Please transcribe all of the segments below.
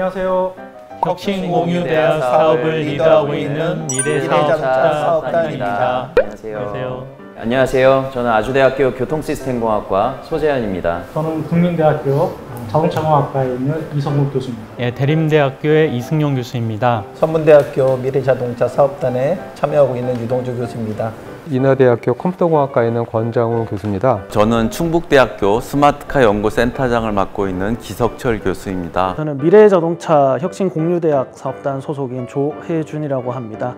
안녕하세요. 혁신공유대학 사업을 리드하고 있는 미래자동차 사업단입니다. 안녕하세요. 저는 아주대학교 교통시스템공학과 소재현입니다. 저는 국민대학교 자동차공학과에 있는 이성국 교수입니다. 예, 대림대학교의 이승용 교수입니다. 선문대학교 미래자동차 사업단에 참여하고 있는 유동주 교수입니다. 인하대학교 컴퓨터공학과에 있는 권장훈 교수입니다. 저는 충북대학교 스마트카 연구센터장을 맡고 있는 기석철 교수입니다. 저는 미래자동차 혁신공유대학 사업단 소속인 조혜준이라고 합니다.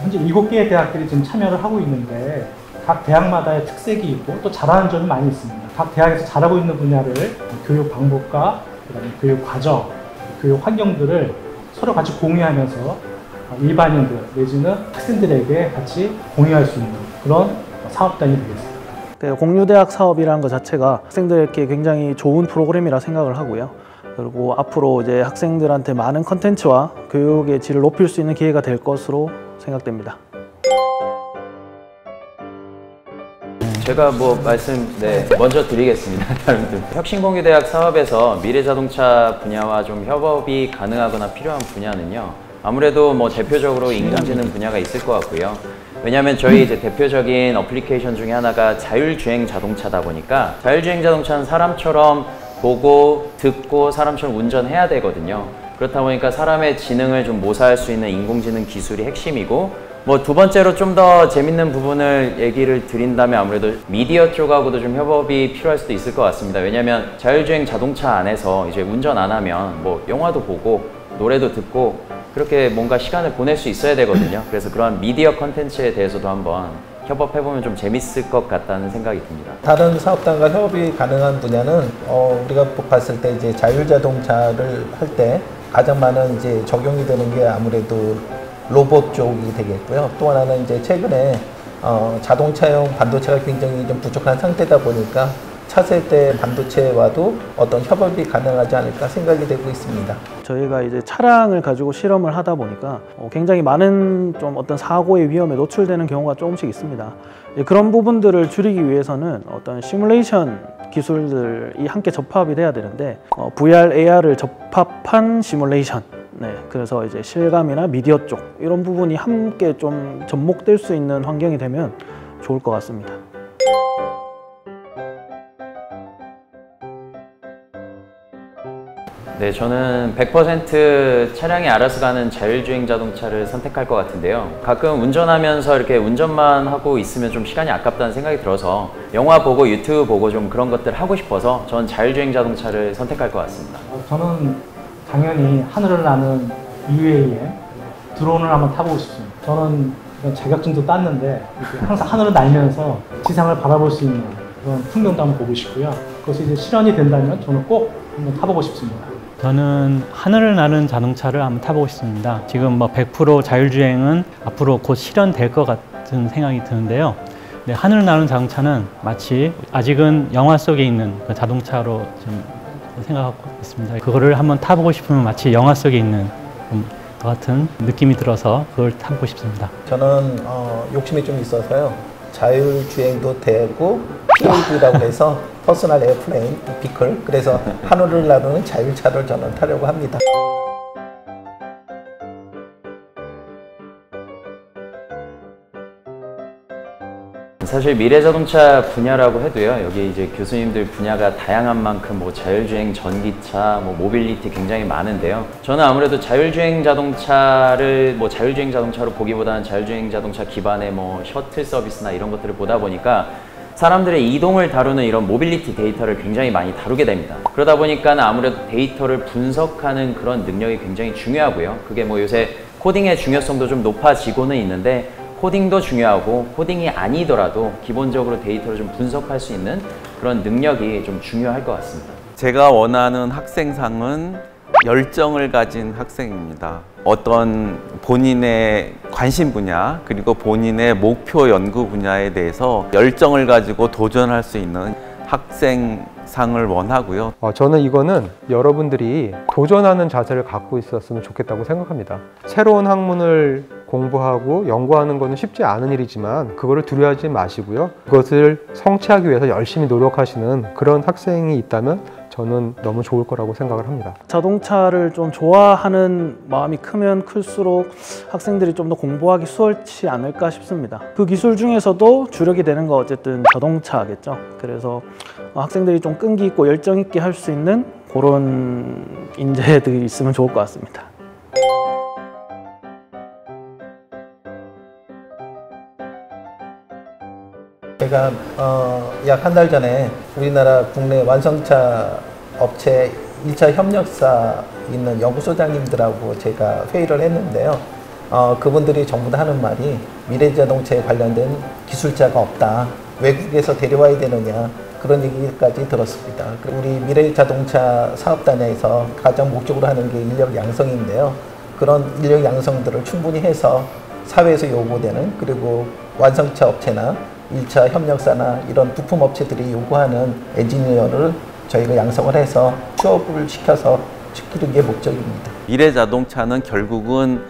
현재 7개의 대학들이 지금 참여를 하고 있는데 각 대학마다의 특색이 있고 또 잘하는 점이 많이 있습니다. 각 대학에서 잘하고 있는 분야를 교육 방법과 그다음에 교육 과정, 교육 환경들을 서로 같이 공유하면서 일반인들 내지는 학생들에게 같이 공유할 수 있는 그런 사업단이 되겠습니다. 공유대학 사업이라는 것 자체가 학생들에게 굉장히 좋은 프로그램이라 생각을 하고요. 그리고 앞으로 이제 학생들한테 많은 컨텐츠와 교육의 질을 높일 수 있는 기회가 될 것으로 생각됩니다. 제가 먼저 드리겠습니다. 혁신공유대학 사업에서 미래자동차 분야와 좀 협업이 가능하거나 필요한 분야는요. 아무래도 대표적으로 인공지능 분야가 있을 것 같고요. 왜냐하면 저희 이제 대표적인 어플리케이션 중에 하나가 자율주행 자동차다 보니까 자율주행 자동차는 사람처럼 보고 듣고 사람처럼 운전해야 되거든요. 그렇다 보니까 사람의 지능을 좀 모사할 수 있는 인공지능 기술이 핵심이고 두 번째로 좀 더 재밌는 부분을 얘기를 드린다면 아무래도 미디어 쪽하고도 좀 협업이 필요할 수도 있을 것 같습니다. 왜냐하면 자율주행 자동차 안에서 이제 운전 안 하면 영화도 보고 노래도 듣고 그렇게 뭔가 시간을 보낼 수 있어야 되거든요. 그래서 그런 미디어 컨텐츠에 대해서도 한번 협업해보면 좀 재밌을 것 같다는 생각이 듭니다. 다른 사업단과 협업이 가능한 분야는 우리가 봤을 때 이제 자율자동차를 할 때 가장 많은 이제 적용이 되는 게 아무래도 로봇 쪽이 되겠고요. 또 하나는 이제 최근에 자동차용 반도체가 굉장히 좀 부족한 상태다 보니까 차세대 반도체와도 어떤 협업이 가능하지 않을까 생각이 되고 있습니다. 저희가 이제 차량을 가지고 실험을 하다 보니까 굉장히 많은 좀 어떤 사고의 위험에 노출되는 경우가 조금씩 있습니다. 그런 부분들을 줄이기 위해서는 어떤 시뮬레이션 기술들이 함께 접합이 돼야 되는데 VR, AR을 접합한 시뮬레이션. 그래서 이제 실감이나 미디어 쪽 이런 부분이 함께 좀 접목될 수 있는 환경이 되면 좋을 것 같습니다. 네, 저는 100% 차량이 알아서 가는 자율주행 자동차를 선택할 것 같은데요. 가끔 운전하면서 이렇게 운전만 하고 있으면 좀 시간이 아깝다는 생각이 들어서 영화 보고 유튜브 보고 좀 그런 것들 하고 싶어서 전 자율주행 자동차를 선택할 것 같습니다. 저는 당연히 하늘을 나는 UAM 드론을 한번 타보고 싶습니다. 저는 자격증도 땄는데 항상 하늘을 날면서 지상을 바라볼 수 있는 그런 풍경도 한번 보고 싶고요. 그것이 이제 실현이 된다면 저는 꼭 한번 타보고 싶습니다. 저는 하늘을 나는 자동차를 한번 타보고 싶습니다. 지금 100% 자율주행은 앞으로 곧 실현될 것 같은 생각이 드는데요. 하늘을 나는 자동차는 마치 아직은 영화 속에 있는 그 자동차로 좀 생각하고 있습니다. 그거를 한번 타보고 싶으면 마치 영화 속에 있는 것 같은 느낌이 들어서 그걸 타보고 싶습니다. 저는 욕심이 좀 있어서요. 자율주행도 되고 PAV라고 해서 퍼스널 에어플레인 비클, 그래서 하늘을 나르는 자율차를 저는 타려고 합니다. 사실 미래자동차 분야라고 해도요, 여기 이제 교수님들 분야가 다양한 만큼 자율주행 전기차, 모빌리티 굉장히 많은데요. 저는 아무래도 자율주행 자동차를 자율주행 자동차로 보기보다는 자율주행 자동차 기반의 셔틀 서비스나 이런 것들을 보다 보니까 사람들의 이동을 다루는 이런 모빌리티 데이터를 굉장히 많이 다루게 됩니다. 그러다 보니까 아무래도 데이터를 분석하는 그런 능력이 굉장히 중요하고요. 그게 요새 코딩의 중요성도 좀 높아지고는 있는데 코딩도 중요하고 코딩이 아니더라도 기본적으로 데이터를 좀 분석할 수 있는 그런 능력이 좀 중요할 것 같습니다. 제가 원하는 학생상은 열정을 가진 학생입니다. 어떤 본인의 관심 분야 그리고 본인의 목표 연구 분야에 대해서 열정을 가지고 도전할 수 있는 학생상을 원하고요. 저는 이거는 여러분들이 도전하는 자세를 갖고 있었으면 좋겠다고 생각합니다. 새로운 학문을 공부하고 연구하는 것은 쉽지 않은 일이지만 그거를 두려워하지 마시고요. 그것을 성취하기 위해서 열심히 노력하시는 그런 학생이 있다면 저는 너무 좋을 거라고 생각을 합니다. 자동차를 좀 좋아하는 마음이 크면 클수록 학생들이 좀 더 공부하기 수월치 않을까 싶습니다. 그 기술 중에서도 주력이 되는 거 어쨌든 자동차겠죠. 그래서 학생들이 좀 끈기 있고 열정 있게 할 수 있는 그런 인재들이 있으면 좋을 것 같습니다. 제가 약 한 달 전에 우리나라 국내 완성차 업체 1차 협력사 있는 연구소장님들하고 제가 회의를 했는데요. 그분들이 전부 다 하는 말이 미래자동차에 관련된 기술자가 없다. 외국에서 데려와야 되느냐. 그런 얘기까지 들었습니다. 우리 미래자동차 사업단에서 가장 목적으로 하는 게 인력 양성인데요. 그런 인력 양성들을 충분히 해서 사회에서 요구되는 그리고 완성차 업체나 1차 협력사나 이런 부품 업체들이 요구하는 엔지니어를 저희가 양성을 해서 취업을 시키는 게 목적입니다. 미래자동차는 결국은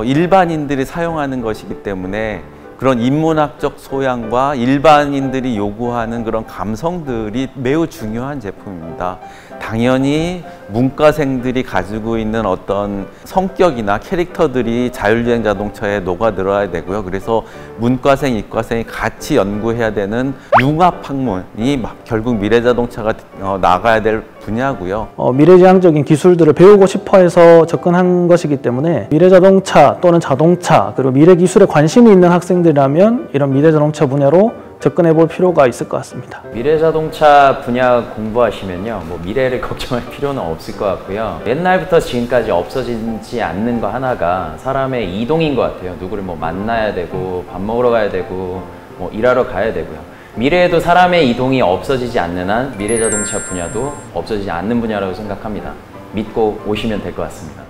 일반인들이 사용하는 것이기 때문에 그런 인문학적 소양과 일반인들이 요구하는 그런 감성들이 매우 중요한 제품입니다. 당연히 문과생들이 가지고 있는 어떤 성격이나 캐릭터들이 자율주행 자동차에 녹아들어야 되고요. 그래서 문과생, 이과생이 같이 연구해야 되는 융합학문이 결국 미래자동차가 나가야 될 분야고요. 미래지향적인 기술들을 배우고 싶어 해서 접근한 것이기 때문에 미래자동차 또는 자동차 그리고 미래기술에 관심이 있는 학생들이라면 이런 미래자동차 분야로 접근해 볼 필요가 있을 것 같습니다. 미래자동차 분야 공부하시면요, 뭐 미래를 걱정할 필요는 없을 것 같고요. 옛날부터 지금까지 없어지지 않는 거 하나가 사람의 이동인 것 같아요. 누구를 뭐 만나야 되고 밥 먹으러 가야 되고 뭐 일하러 가야 되고요. 미래에도 사람의 이동이 없어지지 않는 한 미래자동차 분야도 없어지지 않는 분야라고 생각합니다. 믿고 오시면 될 것 같습니다.